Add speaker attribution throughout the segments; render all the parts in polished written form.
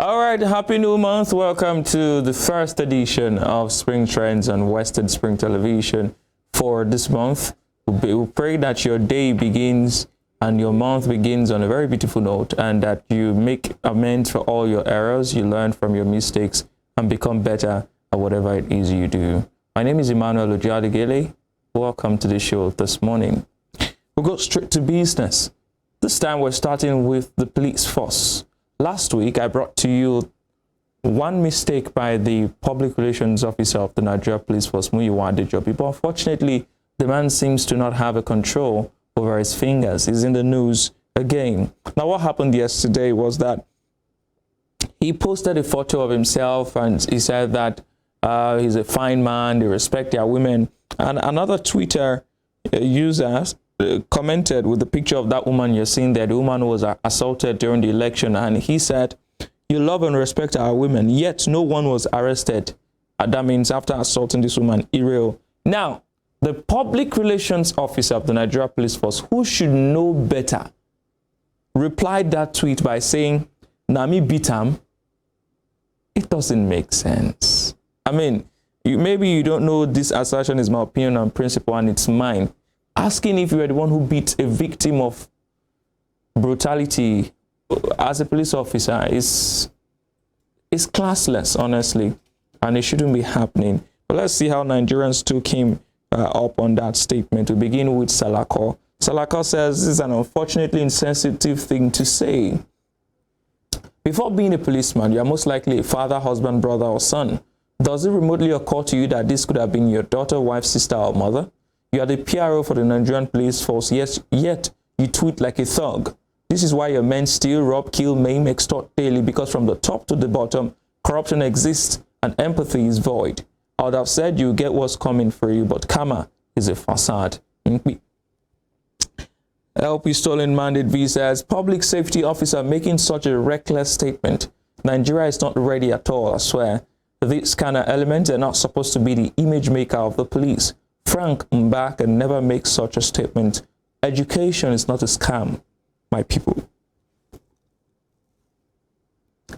Speaker 1: All right, happy new month. Welcome to the first edition of Spring Trends on Western Spring Television for this month. We pray that your day begins and your month begins on a very beautiful note, and that you make amends for all your errors, you learn from your mistakes, and become better at whatever it is you do. My name is Emmanuel Ojadigele. Welcome to the show this morning. We'll go straight to business. This time we're starting with the police force. Last week, I brought to you one mistake by the public relations officer of the Nigeria Police Force, Muyiwa Adejobi. But unfortunately, the man seems to not have a control over his fingers. He's in the news again. Now, what happened yesterday was that he posted a photo of himself and he said that he's a fine man, they respect their women. And another Twitter user commented with the picture of that woman you're seeing there. The woman was assaulted during the election, and he said, "You love and respect our women, yet no one was arrested." That means after assaulting this woman, Ireo. Now, the public relations officer of the Nigeria Police Force, who should know better, replied that tweet by saying, "Nami Bitam." It doesn't make sense. I mean, maybe you don't know this assertion is my opinion on principle and it's mine. Asking if you are the one who beat a victim of brutality as a police officer is classless, honestly, and it shouldn't be happening. But let's see how Nigerians took him up on that statement. We begin with Salako. Salako says this is an unfortunately insensitive thing to say. Before being a policeman, you are most likely a father, husband, brother, or son. Does it remotely occur to you that this could have been your daughter, wife, sister, or mother? You are the PRO for the Nigerian Police Force, yes, yet you tweet like a thug. This is why your men steal, rob, kill, maim, extort daily, because from the top to the bottom, corruption exists and empathy is void. I would have said you get what's coming for you, but karma is a facade. LP Stolen Mandate V says, public safety officer making such a reckless statement. Nigeria is not ready at all, I swear. These kind of elements are not supposed to be the image maker of the police. Frank Mba can never make such a statement. Education is not a scam, my people.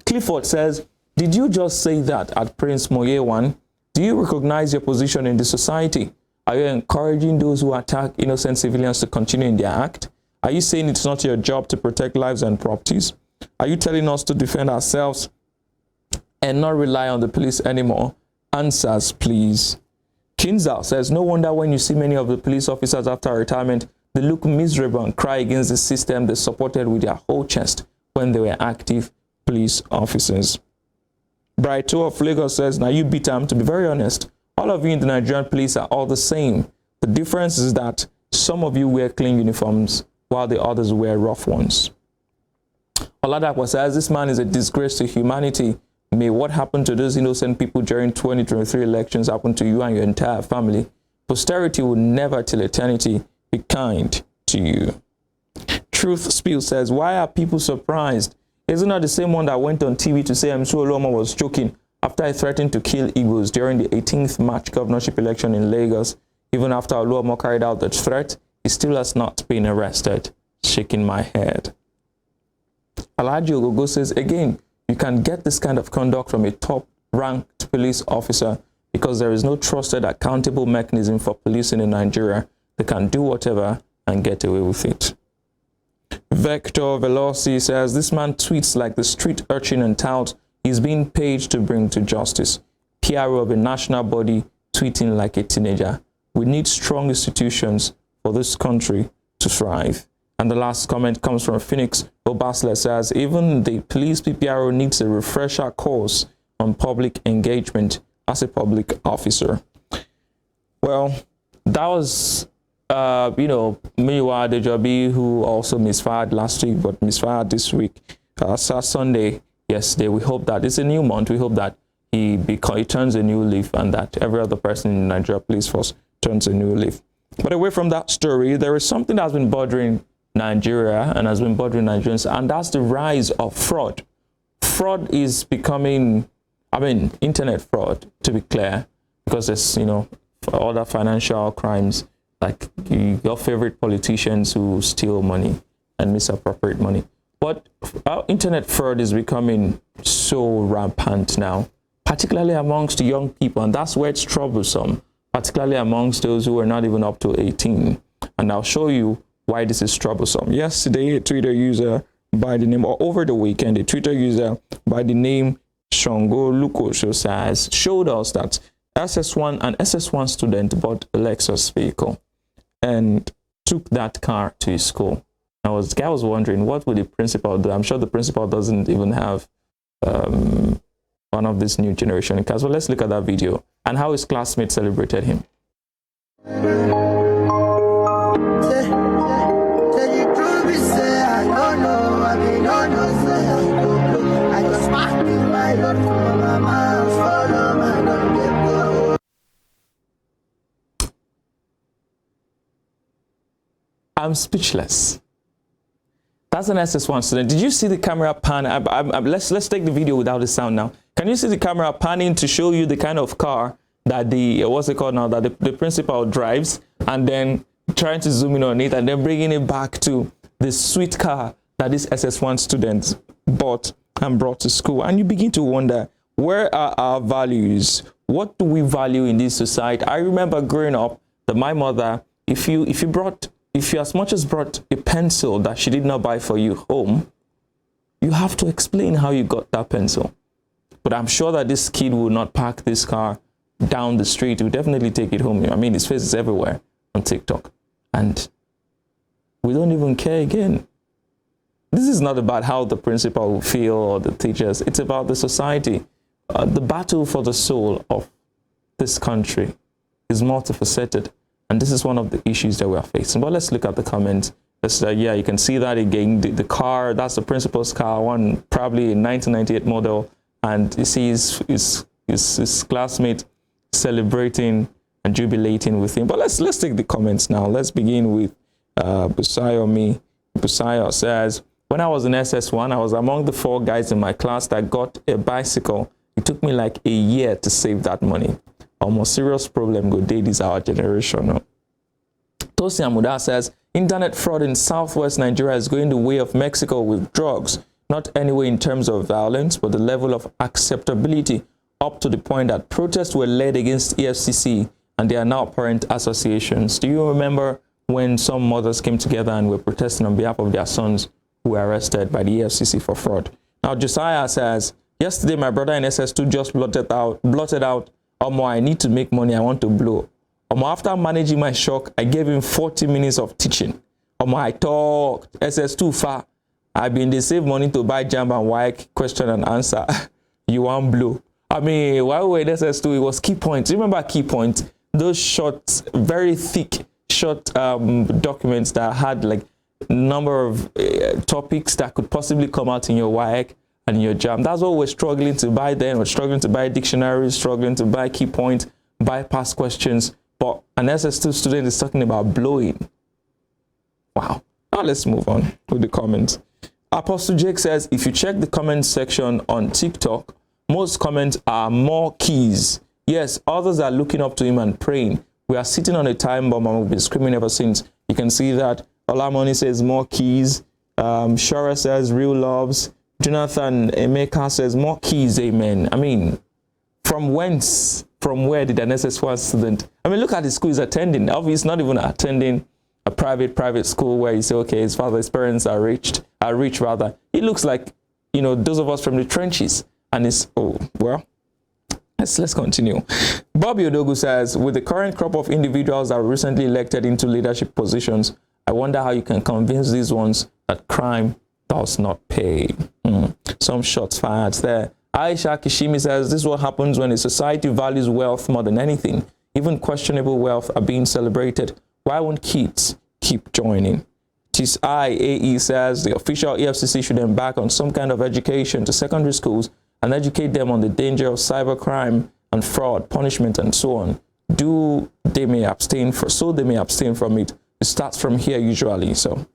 Speaker 1: Clifford says, did you just say that at Prince Moyewan? Do you recognize your position in the society? Are you encouraging those who attack innocent civilians to continue in their act? Are you saying it's not your job to protect lives and properties? Are you telling us to defend ourselves and not rely on the police anymore? Answers, please. Kinzal says, no wonder when you see many of the police officers after retirement, they look miserable and cry against the system they supported with their whole chest when they were active police officers. Brighto of Lagos says, now you beat them. To be very honest, all of you in the Nigerian police are all the same. The difference is that some of you wear clean uniforms while the others wear rough ones. Oladapo says, this man is a disgrace to humanity. May what happened to those innocent people during 2023 elections happen to you and your entire family. Posterity will never till eternity be kind to you. Truth Spill says, why are people surprised? Isn't that the same one that went on TV to say Msu Oloma was joking after he threatened to kill Igbos during the 18th March governorship election in Lagos? Even after Oloma carried out the threat, he still has not been arrested. Shaking my head. Alhaji Ogogo says, again, you can get this kind of conduct from a top-ranked police officer because there is no trusted, accountable mechanism for policing in Nigeria. They can do whatever and get away with it. Vector Veloci says, this man tweets like the street urchin and tout he's being paid to bring to justice. PRO of a national body tweeting like a teenager. We need strong institutions for this country to thrive. And the last comment comes from Phoenix Obasler says, even the police PPRO needs a refresher course on public engagement as a public officer. Well, that was, Muyiwa Adejobi, who also misfired last week, but misfired this week. Sunday, yesterday, we hope that it's a new month. We hope that he turns a new leaf and that every other person in the Nigeria Police Force turns a new leaf. But away from that story, there is something that's been bothering Nigeria and has been bothering Nigerians, and that's the rise of fraud. Fraud is becoming, internet fraud, to be clear, because there's, other financial crimes, like your favorite politicians who steal money and misappropriate money. But our internet fraud is becoming so rampant now, particularly amongst the young people, and that's where it's troublesome, particularly amongst those who are not even up to 18. And I'll show you why this is troublesome. Yesterday, a Twitter user by the name, or over the weekend, a Twitter user by the name Shongo Lukoso showed us that an SS1 student bought a Lexus vehicle and took that car to his school. The guy was wondering, what would the principal do? I'm sure the principal doesn't even have one of this new generation cars. Well, let's look at that video and how his classmates celebrated him. I'm speechless. That's an SS1 student. Did you see the camera pan? Let's take the video without the sound now. Can you see the camera panning to show you the kind of car that the principal drives, and then trying to zoom in on it and then bringing it back to the sweet car that this SS1 student bought and brought to school? And you begin to wonder, where are our values? What do we value in this society? I remember growing up that my mother, if you as much as brought a pencil that she did not buy for you home, you have to explain how you got that pencil. But I'm sure that this kid will not park this car down the street. He will definitely take it home. I mean, his face is everywhere on TikTok. And we don't even care again. This is not about how the principal will feel or the teachers. It's about the society. The battle for the soul of this country is multifaceted. And this is one of the issues that we are facing. But let's look at the comments. Yeah, you can see that again. The car, that's the principal's car, one probably a 1998 model. And you see his classmate celebrating and jubilating with him. But let's take the comments now. Let's begin with Busayo. Busayo says, when I was in SS1, I was among the 4 guys in my class that got a bicycle. It took me like a year to save that money. Almost serious problem go dey this our generation. No? Tosi Amuda says, internet fraud in southwest Nigeria is going the way of Mexico with drugs. Not anyway in terms of violence, but the level of acceptability up to the point that protests were led against EFCC and they are now parent associations. Do you remember when some mothers came together and were protesting on behalf of their sons who were arrested by the EFCC for fraud? Now, Josiah says, yesterday my brother in SS2 just blotted out, I need to make money, I want to blow. After managing my shock, I gave him 40 minutes of teaching. I talked, SS2 far. I've been they save money to buy jam and wike, question and answer. You want blow. I mean, while we were in SS2, it was key points. Remember key points? Those short, very thick, short documents that had like number of topics that could possibly come out in your WAEC and your jam. That's what we're struggling to buy then. We're struggling to buy dictionaries, struggling to buy key points, buy past questions. But an SS2 student is talking about blowing. Wow. Now let's move on with the comments. Apostle Jake says, if you check the comment section on TikTok, most comments are more keys. Yes, others are looking up to him and praying. We are sitting on a time bomb and we've been screaming ever since. You can see that. Olamoni says more keys. Shara says real loves. Jonathan Emeka says more keys, amen. I mean, from where did an SS1 student? I mean, look at the school he's attending. Obviously, he's not even attending a private school where you say, okay, his parents are rich rather. It looks like, you know, those of us from the trenches. And it's, let's continue. Bobby Odogu says, with the current crop of individuals that were recently elected into leadership positions, I wonder how you can convince these ones that crime does not pay. Some shots fired there. Aisha Kishimi says, this is what happens when a society values wealth more than anything. Even questionable wealth are being celebrated. Why won't kids keep joining? TIAE says the official EFCC should embark on some kind of education to secondary schools and educate them on the danger of cybercrime and fraud, punishment, and so on. They may abstain from it. It starts from here usually. So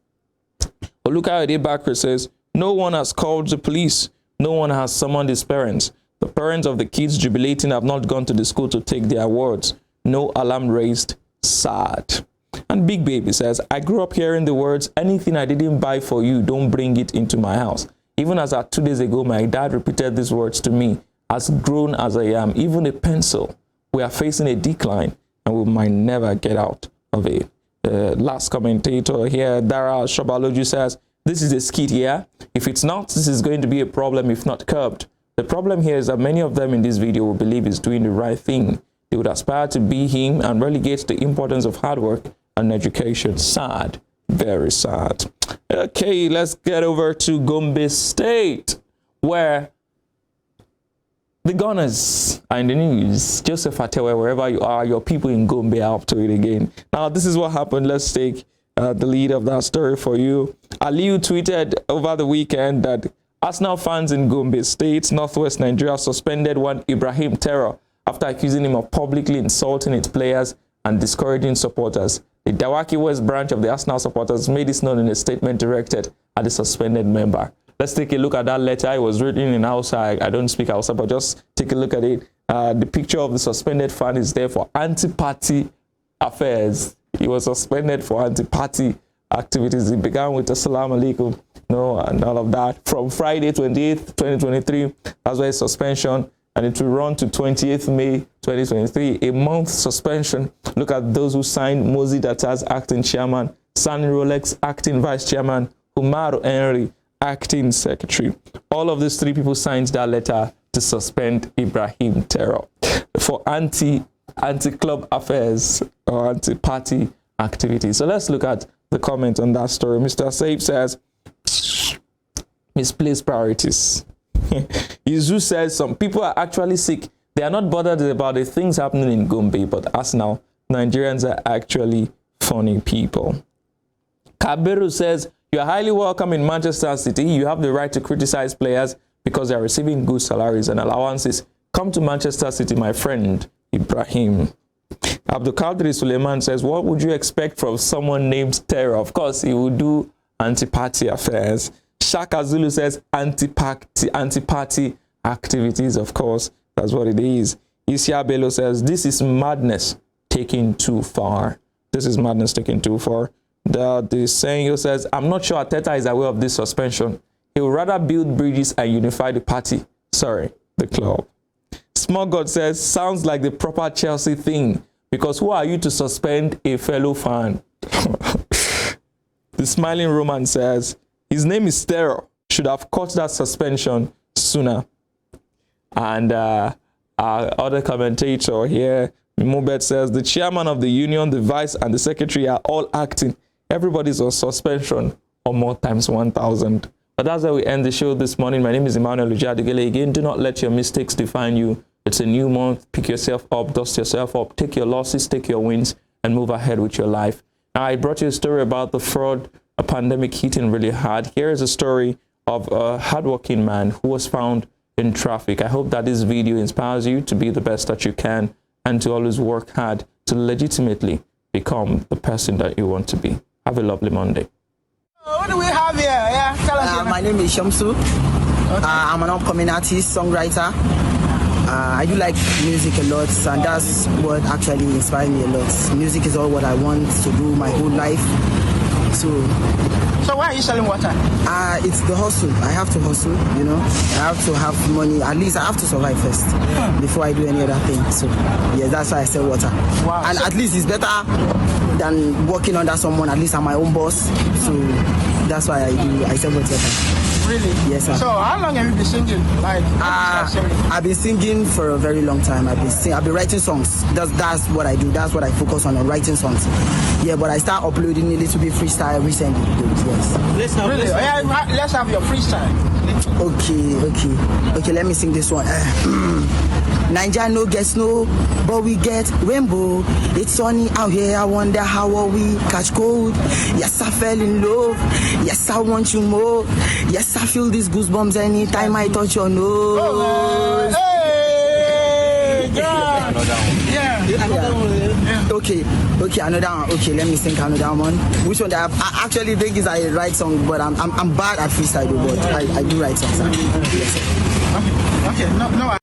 Speaker 1: Oluka Bakr says, no one has called the police. No one has summoned his parents. The parents of the kids jubilating have not gone to the school to take their awards. No alarm raised. Sad. And Big Baby says, I grew up hearing the words, anything I didn't buy for you, don't bring it into my house. Even as at 2 days ago, my dad repeated these words to me. As grown as I am, even a pencil, we are facing a decline and we might never get out of it. Last commentator here, Dara Shobaloju says, this is a skit here. If it's not, this is going to be a problem if not curbed. The problem here is that many of them in this video will believe he's doing the right thing. They would aspire to be him and relegate the importance of hard work and education. Sad. Very sad. Okay, let's get over to Gombe State, where the Gunners are in the news. Joseph Atewe, wherever you are, your people in Gombe are up to it again. Now, this is what happened. Let's take the lead of that story for you. Aliu tweeted over the weekend that Arsenal fans in Gombe State, Northwest Nigeria, suspended one Ibrahim Terror after accusing him of publicly insulting its players and discouraging supporters. The Dawaki West branch of the Arsenal supporters made this known in a statement directed at the suspended member. Let's take a look at that letter. It was written in Hausa. I don't speak Hausa, but just take a look at it. The picture of the suspended fan is there for anti-party affairs. He was suspended for anti-party activities. It began with Assalamu alaikum, and all of that. From Friday 28th, 2023, that's why suspension, and it will run to 28th May 2023, a month suspension. Look at those who signed: Mozi Datas, acting chairman; Sani Rolex, acting vice chairman; Umaru Henry, acting secretary. All of these three people signed that letter to suspend Ibrahim Terror for anti-club affairs or anti-party activities. So let's look at the comment on that story. Mr. Saib says, misplaced priorities. Izu says, some people are actually sick. They are not bothered about the things happening in Gombe, but us now, Nigerians are actually funny people. Kabiru says, you are highly welcome in Manchester City. You have the right to criticize players because they are receiving good salaries and allowances. Come to Manchester City, my friend, Ibrahim. Abdul Qadir Suleiman says, what would you expect from someone named Terror? Of course, he will do anti-party affairs. Shaka Zulu says, anti-party activities. Of course, that's what it is. Isia Bello says, this is madness taken too far. This is madness taken too far. The saying says, I'm not sure Ateta is aware of this suspension. He would rather build bridges and unify the party. Sorry, the club. Small God says, sounds like the proper Chelsea thing, because who are you to suspend a fellow fan? The Smiling Roman says, his name is Terror. Should have caught that suspension sooner. And our other commentator here, Mubet, says, the chairman of the union, the vice, and the secretary are all acting. Everybody's on suspension or more times 1,000. But that's how we end the show this morning. My name is Emmanuel Ujadugele. Again, do not let your mistakes define you. It's a new month. Pick yourself up, dust yourself up, take your losses, take your wins, and move ahead with your life. Now, I brought you a story about the fraud, a pandemic hitting really hard. Here is a story of a hardworking man who was found in traffic. I hope that this video inspires you to be the best that you can and to always work hard to legitimately become the person that you want to be. Have a lovely Monday.
Speaker 2: What do we have here? Yeah, tell us.
Speaker 3: My name is Shamsu. Okay. I'm an upcoming artist, songwriter. I do like music a lot, and that's what actually inspires me a lot. Music is all what I want to do my whole life. So
Speaker 2: why are you selling water?
Speaker 3: It's the hustle. I have to hustle, I have to have money. At least I have to survive first before I do any other thing. So yeah, that's why I sell water.
Speaker 2: Wow.
Speaker 3: And at least it's better than working under someone. At least I'm my own boss. So that's why I sell water.
Speaker 2: Really?
Speaker 3: Yes, sir.
Speaker 2: So how long have you been singing?
Speaker 3: I've been singing for a very long time. I've been writing songs. That's what I do. That's what I focus on writing songs. Yeah, but I start uploading a little bit freestyle recently. Yes.
Speaker 2: Let's have your freestyle.
Speaker 3: Okay. Let me sing this one. Nigeria no get snow, but we get rainbow. It's sunny out here. I wonder how will we catch cold. Yes, I fell in love. Yes, I want you more. Yes, I feel these goosebumps anytime I touch your nose.
Speaker 2: Oh, hey,
Speaker 3: yeah. Okay, another one. Okay, let me sing another one. Which one? I actually think is I write songs, but I'm bad at freestyle, but I do write songs.
Speaker 2: Okay. No.